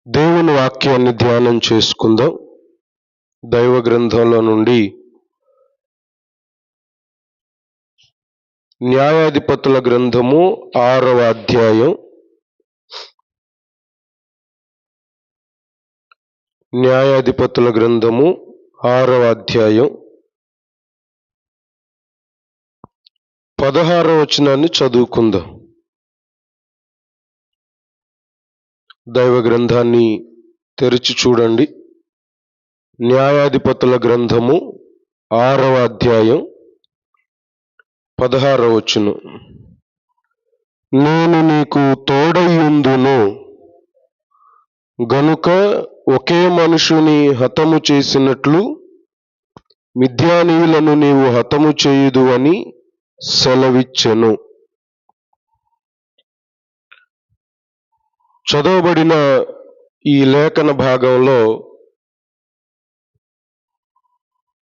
దేవుని వాక్యాన్ని ధ్యానం చేసుకుందాం. దైవ గ్రంథంలో నుండి న్యాయాధిపతుల గ్రంథము 6వ అధ్యాయం. న్యాయాధిపతుల గ్రంథము 6వ అధ్యాయం 16వ వచనాన్ని చదువుకుందాం. దైవ గ్రంథాన్ని తెరిచి చూడండి. న్యాయాధిపతుల గ్రంథము 6వ అధ్యాయం 16వ వచనం. నేను నీకు తోడైయుందును గనుక ఒకే మనుషుని హతము చేసినట్లు మిద్యానీయులను నీవు హతము చేయుదు అని సెలవిచ్చెను. చదవబడిన ఈ లేఖన భాగంలో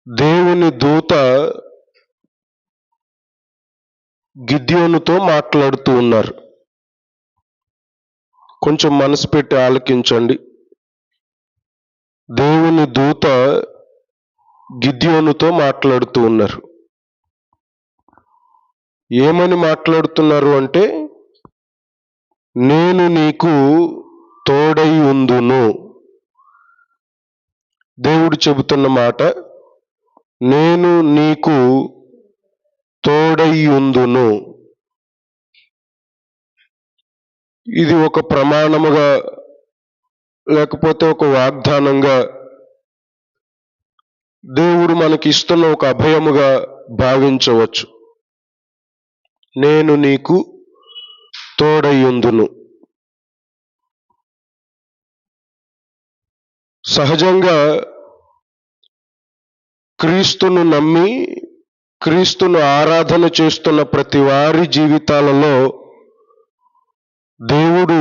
దేవుని దూత గిద్యోనుతో మాట్లాడుతూ ఉన్నారు. కొంచెం మనసు పెట్టి ఆలకించండి. దేవుని దూత గిద్యోనుతో మాట్లాడుతూ ఉన్నారు. ఏమని మాట్లాడుతున్నారు అంటే, నేను నీకు తోడై ఉందును. దేవుడు చెబుతున్న మాట, నేను నీకు తోడై ఉందును. ఇది ఒక ప్రమాణముగా లేకపోతే ఒక వాగ్దానంగా దేవుడు మనకి ఇస్తున్న ఒక అభయముగా భావించవచ్చు. నేను నీకు తోడై ఉందును. సహజంగా క్రీస్తును నమ్మి క్రీస్తును ఆరాధన చేస్తున్న ప్రతి వారి జీవితాలలో దేవుడు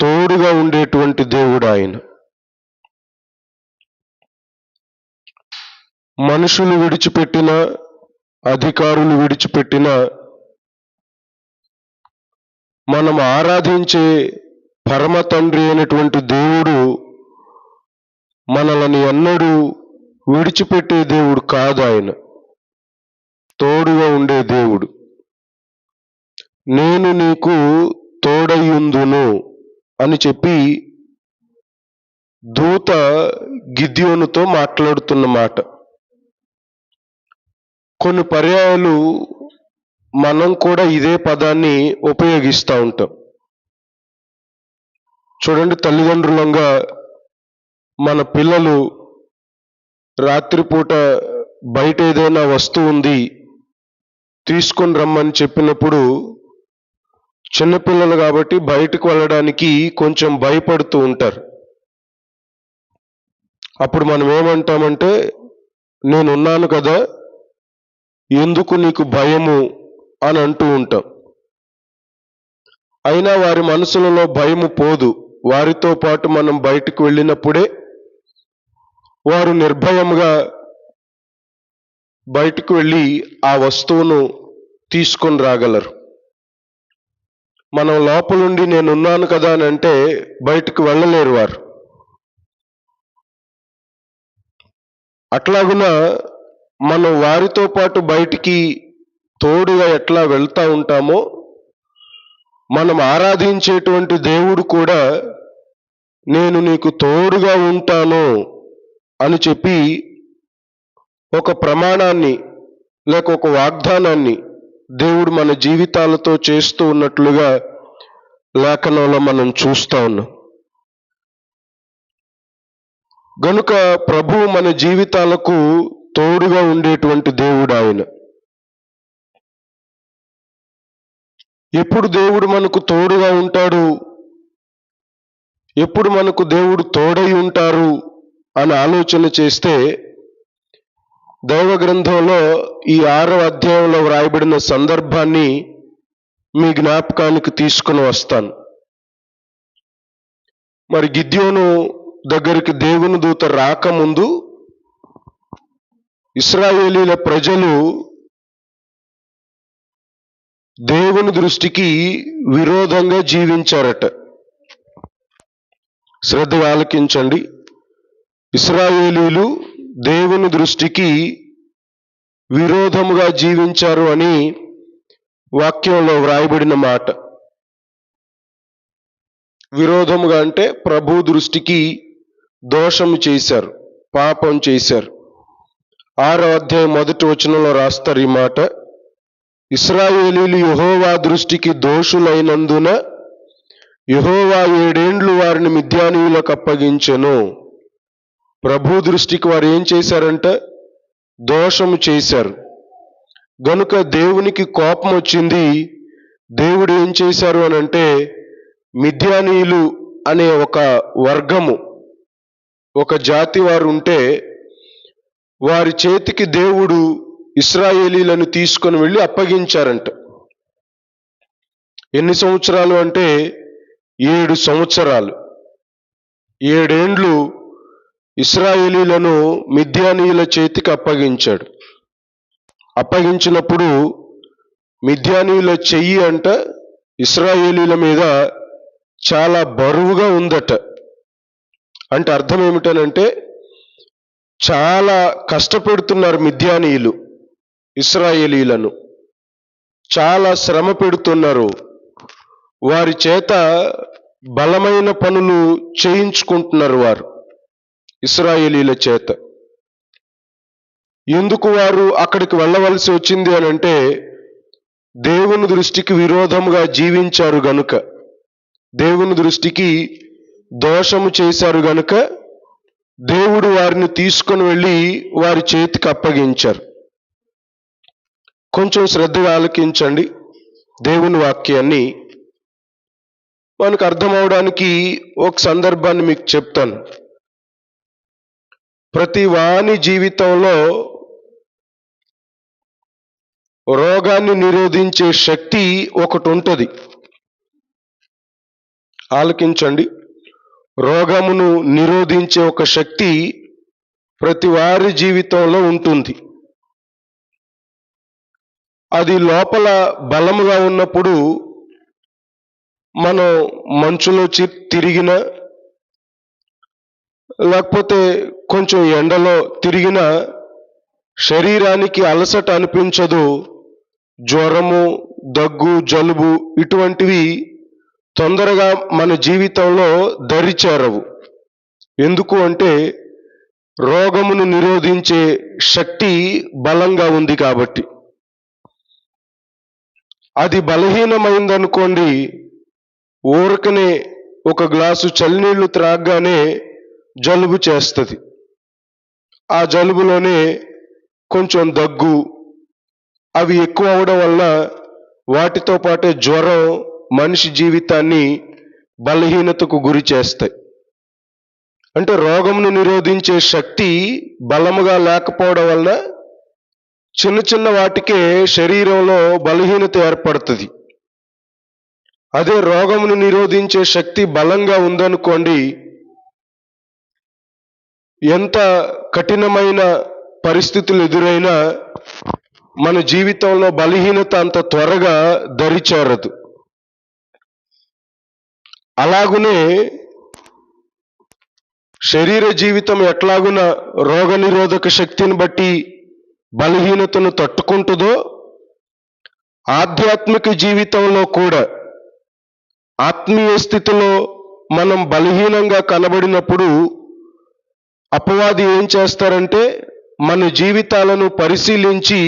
తోడుగా ఉండేటువంటి దేవుడు ఆయన. మనుషులు విడిచిపెట్టిన, అధికారులు విడిచిపెట్టిన, మనం ఆరాధించే పరమ తండ్రి అయినటువంటి దేవుడు మనల్ని ఎన్నడూ విడిచిపెట్టే దేవుడు కాదు. ఆయన తోడుగా ఉండే దేవుడు. నేను నీకు తోడైయుందును అని చెప్పి దూత గిద్యోనుతో మాట్లాడుతున్న మాట. కొన్ని పర్యాయాలు మనం కూడా ఇదే పదాన్ని ఉపయోగిస్తూ ఉంటాం. చూడండి, తల్లిదండ్రులంగా మన పిల్లలు రాత్రిపూట బయట ఏదైనా వస్తువు ఉంది తీసుకొని రమ్మని చెప్పినప్పుడు, చిన్నపిల్లలు కాబట్టి బయటకు వెళ్ళడానికి కొంచెం భయపడుతూ ఉంటారు. అప్పుడు మనం ఏమంటామంటే, నేనున్నాను కదా, ఎందుకు నీకు భయము అని అంటూ ఉంటాం. అయినా వారి మనసులలో భయము పోదు. వారితో పాటు మనం బయటకు వెళ్ళినప్పుడే వారు నిర్భయంగా బయటకు వెళ్ళి ఆ వస్తువును తీసుకొని రాగలరు. మనం లోపలుండి నేనున్నాను కదా అని అంటే బయటకు వెళ్ళలేరు వారు. అట్లాగున మనం వారితో పాటు బయటికి తోడుగా ఎట్లా వెళ్తూ ఉంటామో, మనం ఆరాధించేటువంటి దేవుడు కూడా నేను నీకు తోడుగా ఉంటాను అని చెప్పి ఒక ప్రమాణాన్ని లేక ఒక వాగ్దానాన్ని దేవుడు మన జీవితాలతో చేస్తూ ఉన్నట్లుగా లేఖనంలో మనం చూస్తూ ఉన్నాం. గనుక ప్రభువు మన జీవితాలకు తోడుగా ఉండేటువంటి దేవుడు ఆయన. ఎప్పుడు దేవుడు మనకు తోడుగా ఉంటాడు, ఎప్పుడు మనకు దేవుడు తోడై ఉంటారు అని ఆలోచన చేస్తే, దైవ గ్రంథంలో ఈ 6వ అధ్యాయంలో వ్రాయబడిన సందర్భాన్ని మీ జ్ఞాపకానికి తీసుకుని వస్తాను. మరి గిద్యోను దగ్గరికి దేవుని దూత రాకముందు ఇశ్రాయేలీల ప్రజలు దేవుని దృష్టికి విరోధంగా జీవించారట. శ్రద్ధగా ఆలకించండి. ఇశ్రాయేలీలు దేవుని దృష్టికి విరోధముగా జీవించారు అని వాక్యంలో వ్రాయబడిన మాట. విరోధముగా అంటే ప్రభు దృష్టికి దోషము చేశారు, పాపం చేశారు. 6వ అధ్యాయం 1వ వచనంలో రాస్తారు ఈ మాట. ఇశ్రాయేలీలు యెహోవా దృష్టికి దోషులైనందున యెహోవా 7 ఏండ్లు వారిని మిద్యానీయులకు అప్పగించెను. ప్రభు దృష్టికి వారు ఏం చేశారంట? దోషము చేశారు. గనుక దేవునికి కోపం వచ్చింది. దేవుడు ఏం చేశారు అని అంటే, మిద్యానీయులు అనే ఒక వర్గము, ఒక జాతి వారు ఉంటే వారి చేతికి దేవుడు ఇశ్రాయేలీలను తీసుకొని వెళ్ళి అప్పగించారంట. ఎన్ని సంవత్సరాలు అంటే 7 సంవత్సరాలు. 7 ఏండ్లు ఇశ్రాయేలీలను మిద్యానీయుల చేతికి అప్పగించాడు. అప్పగించినప్పుడు మిద్యానీయుల చెయ్యి అంట ఇశ్రాయేలీల మీద చాలా బరువుగా ఉందట. అంటే అర్థం ఏమిటనంటే, చాలా కష్టపెడుతున్నారు మిద్యానీయులు ఇశ్రాయేలీలను, చాలా శ్రమ పెడుతున్నారు. వారి చేత బలమైన పనులు చేయించుకుంటున్నారు వారు ఇశ్రాయేలీల చేత. ఎందుకు వారు అక్కడికి వెళ్ళవలసి వచ్చింది అని అంటే, దేవుని దృష్టికి విరోధముగా జీవించారు గనుక, దేవుని దృష్టికి దోషము చేశారు గనుక దేవుడు వారిని తీసుకొని వెళ్ళి వారి చేతికి అప్పగించారు. కొంచెం శ్రద్ధగా ఆలకించండి దేవుని వాక్యాన్ని. మనకు అర్థమవడానికి ఒక సందర్భాన్ని మీకు చెప్తాను. ప్రతి వాని జీవితంలో రోగాన్ని నిరోధించే శక్తి ఒకటి ఉంటుంది. ఆలకించండి. రోగమును నిరోధించే ఒక శక్తి ప్రతి వారి జీవితంలో ఉంటుంది. అది లోపల బలముగా ఉన్నప్పుడు మనం మంచులో తిరిగినా, లేకపోతే కొంచెం ఎండలో తిరిగినా శరీరానికి అలసట అనిపించదు. జ్వరము, దగ్గు, జలుబు ఇటువంటివి తొందరగా మన జీవితంలో దరిచేరవు. ఎందుకు అంటే రోగమును నిరోధించే శక్తి బలంగా ఉంది కాబట్టి. అది బలహీనమైందనుకోండి, ఊరకనే ఒక గ్లాసు చల్లనీళ్లు త్రాగగానే జలుబు చేస్తుంది. ఆ జలుబులోనే కొంచెం దగ్గు అవి ఎక్కువ అవడం వల్ల వాటితో పాటే జ్వరం మనిషి జీవితాన్ని బలహీనతకు గురి చేస్తాయి. అంటే రోగమును నిరోధించే శక్తి బలముగా లేకపోవడం వలన చిన్న చిన్న వాటికే శరీరంలో బలహీనత ఏర్పడుతుంది. అదే రోగమును నిరోధించే శక్తి బలంగా ఉందనుకోండి, ఎంత కఠినమైన పరిస్థితులు ఎదురైనా మన జీవితంలో బలహీనత అంత త్వరగా దరిచేరదు. అలాగునే శరీర జీవితం ఎట్లాగున రోగ నిరోధక శక్తిని బట్టి బలహీనతను తట్టుకుంటుందో, ఆధ్యాత్మిక జీవితంలో కూడా ఆత్మీయ స్థితిలో మనం బలహీనంగా కనబడినప్పుడు అపవాది ఏం చేస్తారంటే, మన జీవితాలను పరిశీలించి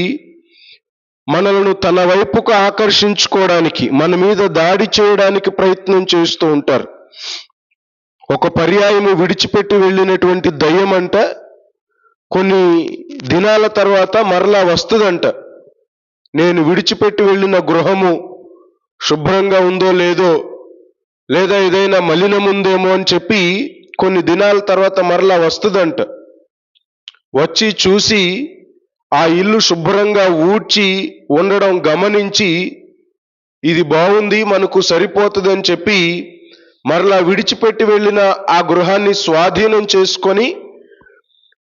మనలను తన వైపుకు ఆకర్షించుకోవడానికి, మన మీద దాడి చేయడానికి ప్రయత్నం చేస్తూ ఉంటారు. ఒక పర్యాయము విడిచిపెట్టి వెళ్ళినటువంటి దయ్యం అంట కొన్ని దినాల తర్వాత మరలా వస్తుందంట. నేను విడిచిపెట్టి వెళ్ళిన గృహము శుభ్రంగా ఉందో లేదో, లేదా ఏదైనా మలినముందేమో అని చెప్పి కొన్ని దినాల తర్వాత మరలా వస్తుందంట. వచ్చి చూసి ఆ ఇల్లు శుభ్రంగా ఊడ్చి ఉండడం గమనించి, ఇది బాగుంది, మనకు సరిపోతుందని చెప్పి మరలా విడిచిపెట్టి వెళ్ళిన ఆ గృహాన్ని స్వాధీనం చేసుకొని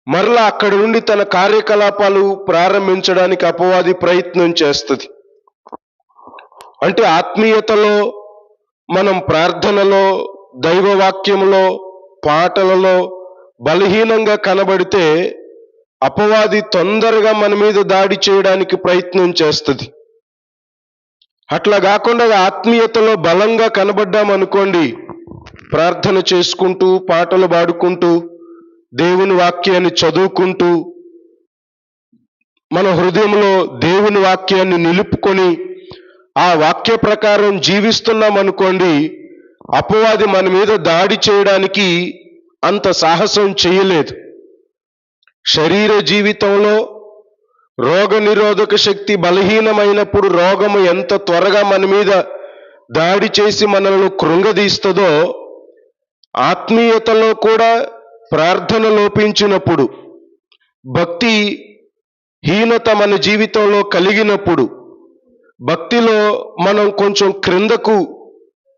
మరలా అక్కడి నుండి తన కార్యకలాపాలు ప్రారంభించడానికి అపవాది ప్రయత్నం చేస్తుంది. అంటే ఆత్మీయతలో, మనం ప్రార్థనలో, దైవవాక్యంలో పాటలలో బలహీనంగా కనబడితే అపవాది తొందరగా మన మీద దాడి చేయడానికి ప్రయత్నం చేస్తుంది. అట్లా కాకుండా ఆత్మీయతలో బలంగా కనబడ్డామనుకోండి, ప్రార్థన చేసుకుంటూ, పాటలు పాడుకుంటూ, దేవుని వాక్యాన్ని చదువుకుంటూ, మన హృదయంలో దేవుని వాక్యాన్ని నిలుపుకొని ఆ వాక్య ప్రకారం జీవిస్తున్నాం అనుకోండి, అపవాది మన మీద దాడి చేయడానికి అంత సాహసం చేయలేదు. శరీర జీవితంలో రోగ నిరోధక శక్తి బలహీనమైనప్పుడు రోగము ఎంత త్వరగా మన మీద దాడి చేసి మనల్ని కృంగదీస్తుందో, ఆత్మీయతలో కూడా ప్రార్థన లోపించినప్పుడు, భక్తి హీనత మన జీవితంలో కలిగినప్పుడు, భక్తిలో మనం కొంచెం క్రిందకు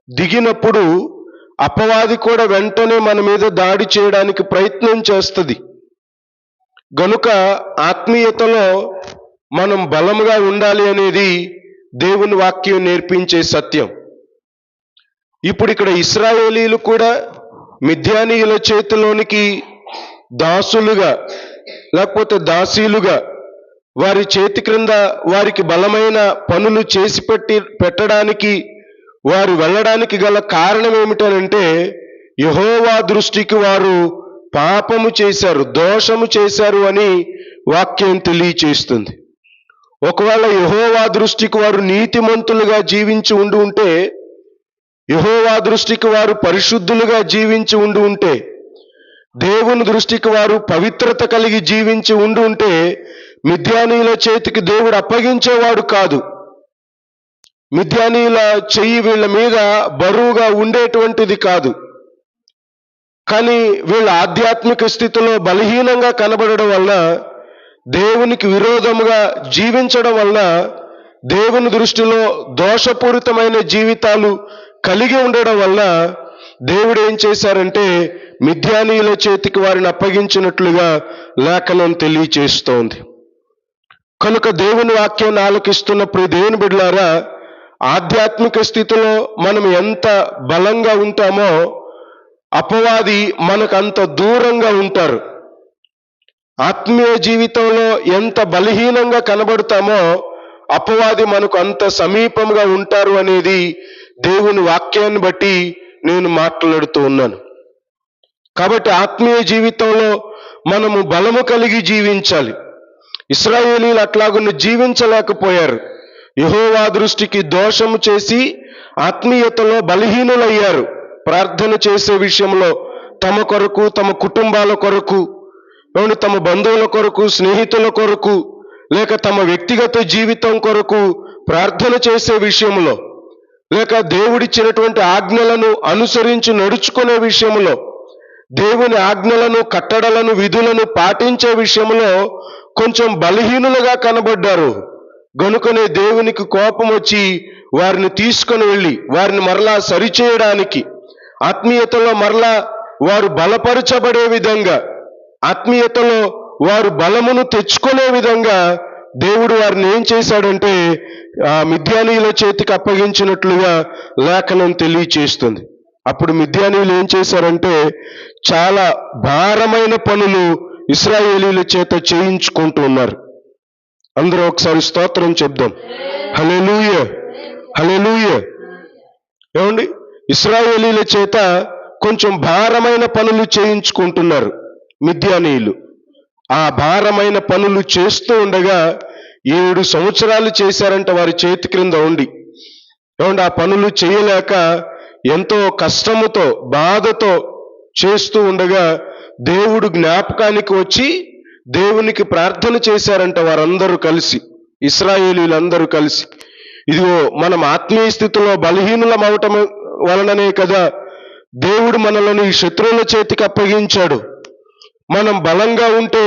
దిగినప్పుడు అపవాది కూడా వెంటనే మన మీద దాడి చేయడానికి ప్రయత్నం చేస్తుంది. గనుక ఆత్మీయతలో మనం బలంగా ఉండాలి అనేది దేవుని వాక్యం నేర్పించే సత్యం. ఇప్పుడు ఇక్కడ ఇశ్రాయేలీలు కూడా మిద్యానీయుల చేతిలోనికి దాసులుగా లేకపోతే దాసీలుగా వారి చేతి క్రింద వారికి బలమైన పనులు చేసి పెట్టడానికి వారు వెళ్ళడానికి గల కారణం ఏమిటనంటే, యెహోవా దృష్టికి వారు పాపము చేశారు, దోషము చేశారు అని వాక్యం తెలియచేస్తుంది. ఒకవేళ యెహోవా దృష్టికి వారు నీతిమంతులుగా జీవించి ఉంటే, యెహోవా దృష్టికి వారు పరిశుద్ధులుగా జీవించి ఉంటే, దేవుని దృష్టికి వారు పవిత్రత కలిగి జీవించి ఉంటే, మిద్యానీయుల చేతికి దేవుడు అప్పగించేవాడు కాదు. మిద్యానీయుల చెయ్యి వీళ్ళ మీద బరువుగా ఉండేటువంటిది కాదు. కానీ వీళ్ళ ఆధ్యాత్మిక స్థితిలో బలహీనంగా కనబడడం వలన, దేవునికి విరోధముగా జీవించడం వలన, దేవుని దృష్టిలో దోషపూరితమైన జీవితాలు కలిగి ఉండడం వలన దేవుడు ఏం చేశారంటే మిద్యానీయుల చేతికి వారిని అప్పగించినట్లుగా లేఖనం తెలియచేస్తోంది. కనుక దేవుని వాక్యాన్ని ఆలకిస్తున్నప్పుడు దేవుని బిడ్డలారా, ఆధ్యాత్మిక స్థితిలో మనం ఎంత బలంగా ఉంటామో అపవాది మనకు అంత దూరంగా ఉంటారు. ఆత్మీయ జీవితంలో ఎంత బలహీనంగా కనబడతామో అపవాది మనకు అంత సమీపంగా ఉంటారు అనేది దేవుని వాక్యాన్ని బట్టి నేను మాట్లాడుతూ ఉన్నాను. కాబట్టి ఆత్మీయ జీవితంలో మనము బలము కలిగి జీవించాలి. ఇశ్రాయేలీలు అట్లాగున్న జీవించలేకపోయారు. యెహోవా దృష్టికి దోషము చేసి ఆత్మీయతలో బలహీనులయ్యారు. ప్రార్థన చేసే విషయంలో తమ కొరకు, తమ కుటుంబాల కొరకు, తమ బంధువుల కొరకు, స్నేహితుల కొరకు, లేక తమ వ్యక్తిగత జీవితం కొరకు ప్రార్థన చేసే విషయంలో, లేక దేవుడిచ్చినటువంటి ఆజ్ఞలను అనుసరించి నడుచుకునే విషయంలో, దేవుని ఆజ్ఞలను, కట్టడలను, విధులను పాటించే విషయంలో కొంచెం బలహీనులుగా కనబడ్డారు. గనుకనే దేవునికి కోపం వచ్చి వారిని తీసుకొని వెళ్ళి వారిని మరలా సరిచేయడానికి, ఆత్మీయతలో మరలా వారు బలపరచబడే విధంగా, ఆత్మీయతలో వారు బలమును తెచ్చుకునే విధంగా దేవుడు వారిని ఏం చేశాడంటే ఆ మిద్యానీయుల చేతికి అప్పగించినట్లుగా లేఖనం తెలియచేస్తుంది. అప్పుడు మిద్యానీయులు ఏం చేశారంటే చాలా భారమైన పనులు ఇశ్రాయేలీల చేత చేయించుకుంటూ ఉన్నారు. అందరూ ఒకసారి స్తోత్రం చెప్దాం. హల్లెలూయా, హల్లెలూయా. ఏమండి, ఇశ్రాయేలీల చేత కొంచెం భారమైన పనులు చేయించుకుంటున్నారు మిద్యానీయులు. ఆ భారమైన పనులు చేస్తూ ఉండగా 7 సంవత్సరాలు చేశారంట వారి చేతి క్రింద ఉండి. ఏమండి, ఆ పనులు చేయలేక ఎంతో కష్టముతో, బాధతో చేస్తూ ఉండగా దేవుడు జ్ఞాపకానికి వచ్చి దేవునికి ప్రార్థన చేశారంట వారందరూ కలిసి, ఇశ్రాయేలీలందరూ కలిసి. ఇదిగో మనం ఆత్మీయ స్థితిలో బలహీనులం అవటం వలననే కదా దేవుడు మనలను ఈ శత్రువుల చేతికి అప్పగించాడు. మనం బలంగా ఉంటే,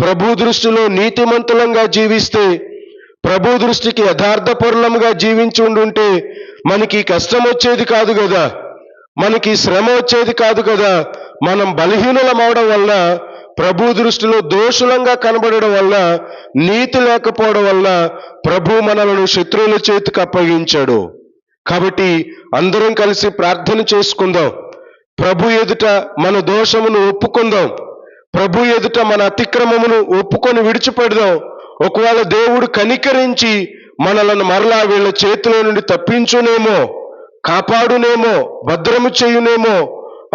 ప్రభు దృష్టిలో నీతిమంతులంగా జీవిస్తే, ప్రభు దృష్టికి యథార్థపరులముగా జీవించి ఉండుంటే మనకి కష్టం వచ్చేది కాదు కదా, మనకి శ్రమ వచ్చేది కాదు కదా. మనం బలహీనులం అవడం వల్ల, ప్రభు దృష్టిలో దోషులంగా కనబడడం వల్ల, నీతి లేకపోవడం వల్ల ప్రభు మనలను శత్రువుల చేతికి అప్పగించాడు. కాబట్టి అందరం కలిసి ప్రార్థన చేసుకుందాం. ప్రభు ఎదుట మన దోషమును ఒప్పుకుందాం, ప్రభు ఎదుట మన అతిక్రమమును ఒప్పుకొని విడిచిపెడదాం. ఒకవేళ దేవుడు కనికరించి మనలను మరలా వీళ్ళ చేతిలో నుండి తప్పించునేమో, కాపాడునేమో, భద్రము చేయునేమో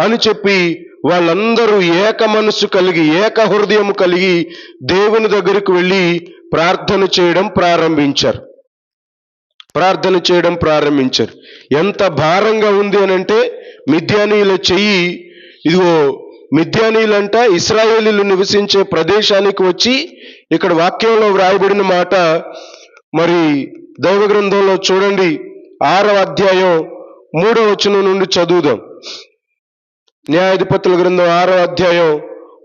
అని చెప్పి వాళ్ళందరూ ఏక మనస్సు కలిగి, ఏక హృదయము కలిగి దేవుని దగ్గరకు వెళ్ళి ప్రార్థన చేయడం ప్రారంభించారు. ఎంత భారంగా ఉంది అని అంటే, మిద్యానీయుల చెయ్యి, ఇదిగో మిద్యానీయులంట ఇశ్రాయేలీలు నివసించే ప్రదేశానికి వచ్చి, ఇక్కడ వాక్యంలో వ్రాయబడిన మాట మరి దైవ గ్రంథంలో చూడండి, 6వ అధ్యాయం 3వ వచనం నుండి చదువుదాం. న్యాయాధిపతుల గ్రంథం 6వ అధ్యాయం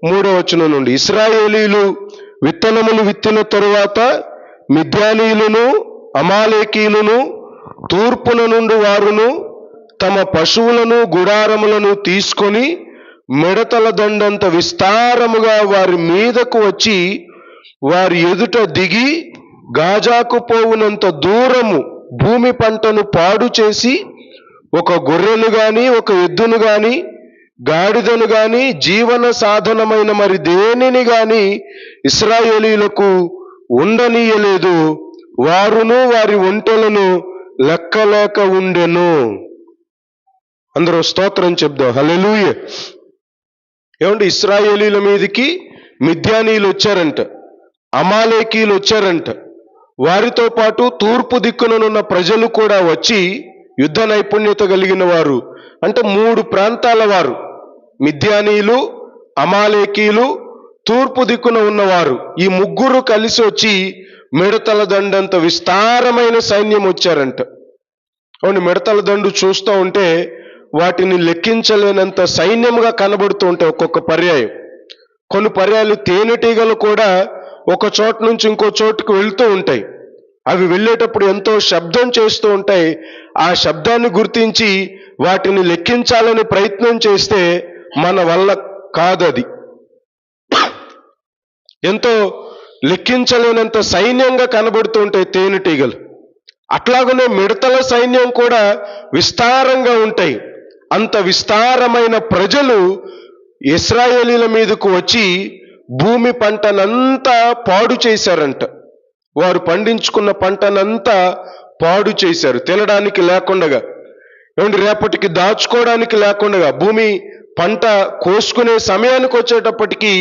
3వ వచనం నుండి. ఇశ్రాయేలీలు విత్తనములు విత్తిన తరువాత మిద్యానీయులను అమాలేకీయులను తూర్పున నుండి వారును తమ పశువులను గుడారములను తీసుకొని మిడతల దండంత విస్తారముగా వారి మీదకు వచ్చి వారి ఎదుట దిగి గాజాకు పోవునంత దూరము భూమి పంటను పాడు చేసి, ఒక గొర్రెను గాని, ఒక ఎద్దును గాని, గాడిదను గాని, జీవన సాధనమైన మరి దేనిని గాని ఇశ్రాయేలీయులకు ఉండనీయలేదు. వారును వారి ఒంటెలను లెక్కలేక ఉండెను. అందరూ స్తోత్రం చెప్దాం, హల్లెలూయా. ఏమంటే ఇశ్రాయేలీల మీదకి మిద్యానీయులు వచ్చారంట, అమాలేకీయులు వచ్చారంట. వారితో పాటు తూర్పు దిక్కుననున్న ప్రజలు కూడా వచ్చి, యుద్ధ నైపుణ్యత కలిగిన వారు అంటే 3 ప్రాంతాల వారు, మిద్యానీయులు, అమాలేకీయులు, తూర్పు దిక్కున ఉన్నవారు, ఈ ముగ్గురు కలిసి వచ్చి మిడతల దండంత విస్తారమైన సైన్యం వచ్చారంట. అవును, మిడతల దండు చూస్తూ ఉంటే వాటిని లెక్కించలేనంత సైన్యంగా కనబడుతూ ఉంటాయి. ఒక్కొక్క పర్యాయం, కొన్ని పర్యాయాలు తేనెటీగలు కూడా ఒక చోట నుంచి ఇంకో చోటుకు వెళ్తూ ఉంటాయి. అవి వెళ్ళేటప్పుడు ఎంతో శబ్దం చేస్తూ ఉంటాయి. ఆ శబ్దాన్ని గుర్తించి వాటిని లెక్కించాలని ప్రయత్నం చేస్తే మన వల్ల కాదది. ఎంతో లెక్కించలేనంత సైన్యంగా కనబడుతూ ఉంటాయి తేనెటీగలు. అట్లాగనే మిడతల సైన్యం కూడా విస్తారంగా ఉంటాయి. అంత విస్తారమైన ప్రజలు ఇశ్రాయేలీల మీదకు వచ్చి భూమి పంటనంతా పాడు చేశారంట. వారు పండించుకున్న పంటనంతా పాడు చేశారు, తినడానికి లేకుండగా. ఏమంటే రేపటికి దాచుకోవడానికి లేకుండగా, భూమి పంట కోసుకునే సమయానికి వచ్చేటప్పటికి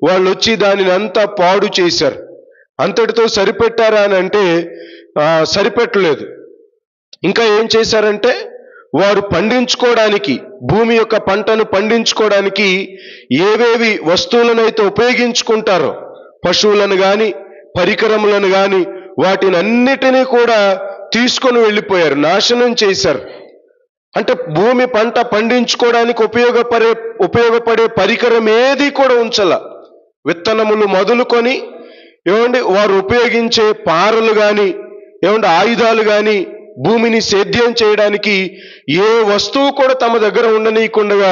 వాళ్ళు వచ్చి దానిని అంతా పాడు చేశారు. అంతటితో సరిపెట్టారా అని అంటే సరిపెట్టలేదు. ఇంకా ఏం చేశారంటే, వారు పండించుకోవడానికి, భూమి యొక్క పంటను పండించుకోవడానికి ఏవేవి వస్తువులనైతే ఉపయోగించుకుంటారో, పశువులను కానీ, పరికరములను కానీ, వాటిని అన్నిటినీ కూడా తీసుకొని వెళ్ళిపోయారు, నాశనం చేశారు. అంటే భూమి పంట పండించుకోవడానికి ఉపయోగపడే పరికరం ఏది కూడా ఉంచాల. విత్తనములు మొదలుకొని ఏమండి వారు ఉపయోగించే పారలు కానీ, ఏమంటే ఆయుధాలు కానీ, భూమిని సేద్యం చేయడానికి ఏ వస్తువు కూడా తమ దగ్గర ఉండనీయకుండా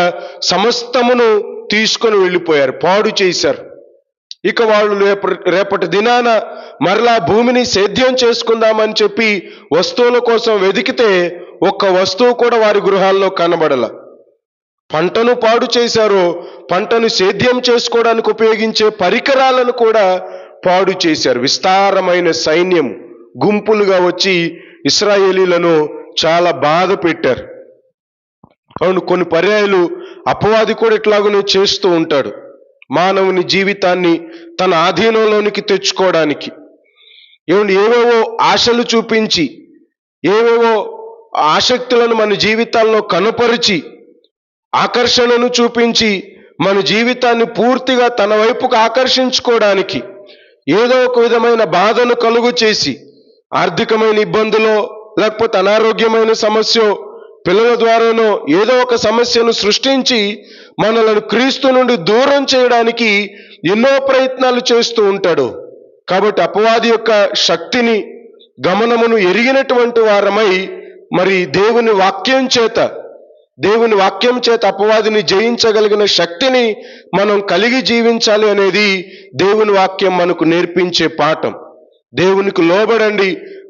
సమస్తమును తీసుకొని వెళ్ళిపోయారు, పాడు చేశారు. ఇక వాళ్ళు రేపటి దినాన మరలా భూమిని సేద్యం చేసుకుందామని చెప్పి వస్తువుల కోసం వెతికితే ఒక్క వస్తువు కూడా వారి గృహాల్లో కనబడల. పంటను పాడు చేశారు, పంటను సేద్యం చేసుకోవడానికి ఉపయోగించే పరికరాలను కూడా పాడు చేశారు. విస్తారమైన సైన్యం గుంపులుగా వచ్చి ఇశ్రాయేలీలను చాలా బాధ పెట్టారు. అవును, కొన్ని పర్యాయాలు అపవాది కూడా ఇట్లాగనే చేస్తూ ఉంటాడు, మానవుని జీవితాన్ని తన ఆధీనంలోనికి తెచ్చుకోవడానికి. ఏవేవో ఆశలు చూపించి, ఏవేవో ఆసక్తులను మన జీవితాల్లో కనపరిచి, ఆకర్షణను చూపించి మన జీవితాన్ని పూర్తిగా తన వైపుకు ఆకర్షించుకోవడానికి ఏదో ఒక విధమైన బాధను కలుగు చేసి, ఆర్థికమైన ఇబ్బందులో, లేకపోతే అనారోగ్యమైన సమస్య, పిల్లల ద్వారానో ఏదో ఒక సమస్యను సృష్టించి మనలను క్రీస్తు నుండి దూరం చేయడానికి ఎన్నో ప్రయత్నాలు చేస్తూ ఉంటాడు. కాబట్టి అపవాది యొక్క శక్తిని, గమనమును ఎరిగినటువంటి వారమై మరి దేవుని వాక్యం చేత అపవాదిని జయించగలిగిన శక్తిని మనం కలిగి జీవించాలి అనేది దేవుని వాక్యం మనకు నేర్పించే పాఠం. దేవునికి లోబడండి,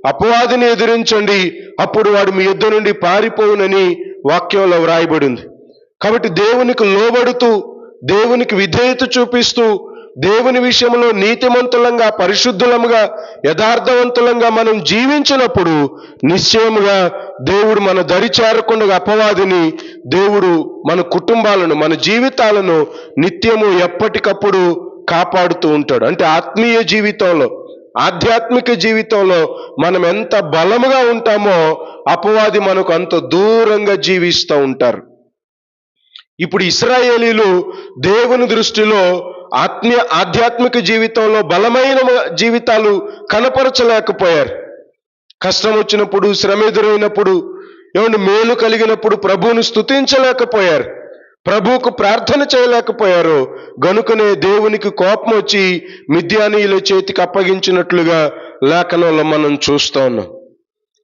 అపవాదిని ఎదిరించండి, అప్పుడు వాడు మీ యుద్ధ నుండి పారిపోవునని వాక్యంలో వ్రాయబడింది. కాబట్టి దేవునికి లోబడుతూ, దేవునికి విధేయత చూపిస్తూ, దేవుని విషయంలో నీతిమంతులంగా, పరిశుద్ధులముగా, యథార్థవంతులంగా మనం జీవించినప్పుడు నిశ్చయముగా దేవుడు మన దరి చేరకుండా అపవాదిని దేవుడు మన కుటుంబాలను, మన జీవితాలను నిత్యము ఎప్పటికప్పుడు కాపాడుతూ ఉంటాడు. అంటే ఆత్మీయ జీవితంలో, ఆధ్యాత్మిక జీవితంలో మనం ఎంత బలముగా ఉంటామో అపవాది మనకు అంత దూరంగా జీవిస్తూ ఉంటారు. ఇప్పుడు ఇశ్రాయేలీలు దేవుని దృష్టిలో ఆధ్యాత్మిక జీవితంలో బలమైన జీవితాలు కనపరచలేకపోయారు. కష్టం వచ్చినప్పుడు, శ్రమ ఎదురైనప్పుడు, మేలు కలిగినప్పుడు ప్రభువును స్తుతించలేకపోయారు, ప్రభువుకు ప్రార్థన చేయలేకపోయారు. గనుకనే దేవునికి కోపం వచ్చి మిద్యానీయుల చేతికి అప్పగించినట్లుగా లేఖనంలో మనం చూస్తూ ఉన్నాం.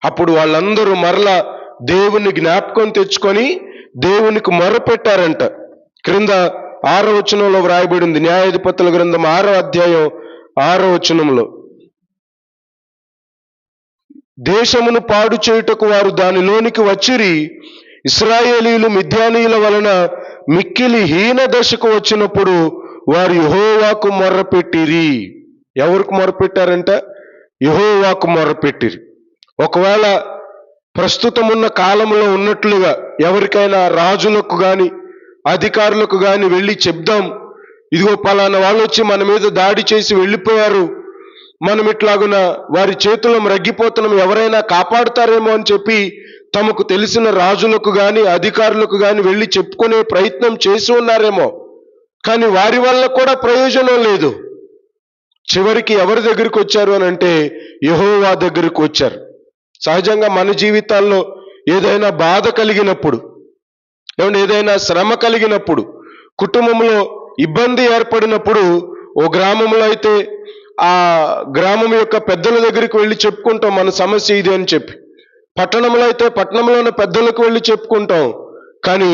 అప్పుడు వాళ్ళందరూ మరలా దేవుని జ్ఞాపకం తెచ్చుకొని దేవునికి మొరపెట్టారంట. క్రింద 6వ వచనంలో వ్రాయబడింది, న్యాయాధిపతుల గ్రంథం 6వ అధ్యాయం 6వ వచనంలో, దేశమును పాడు చేయుటకు వారు దానిలోనికి వచ్చిరి. ఇశ్రాయేలీయులు మిద్యానీయుల వలన మిక్కిలి హీన దశకు వచ్చినప్పుడు వారు యెహోవాకు మొర్రపెట్టిరి. ఎవరికి మొరపెట్టారంట? యెహోవాకు మొర్రపెట్టిరి. ఒకవేళ ప్రస్తుతమున్న కాలంలో ఉన్నట్లుగా ఎవరికైనా రాజులకు గాని, అధికారులకు గాని వెళ్ళి చెప్దాం, ఇదిగో పలానా వాళ్ళు వచ్చి మన మీద దాడి చేసి వెళ్ళిపోయారు, మనం ఇట్లాగున వారి చేతుల్లో రగ్గిపోతున్నాం, ఎవరైనా కాపాడుతారేమో అని చెప్పి తమకు తెలిసిన రాజులకు గాని, అధికారులకు గాని వెళ్ళి చెప్పుకునే ప్రయత్నం చేసి ఉన్నారేమో. కానీ వారి వల్ల కూడా ప్రయోజనం లేదు. చివరికి ఎవరి దగ్గరికి వచ్చారు అని అంటే యెహోవా దగ్గరికి వచ్చారు. సహజంగా మన జీవితాల్లో ఏదైనా బాధ కలిగినప్పుడు, ఏదైనా శ్రమ కలిగినప్పుడు, కుటుంబంలో ఇబ్బంది ఏర్పడినప్పుడు, ఓ గ్రామంలో అయితే ఆ గ్రామం యొక్క పెద్దల దగ్గరికి వెళ్ళి చెప్పుకుంటాం మన సమస్య ఇది అని చెప్పి. పట్టణంలో అయితే పట్టణంలో ఉన్న పెద్దలకు వెళ్ళి చెప్పుకుంటాం. కానీ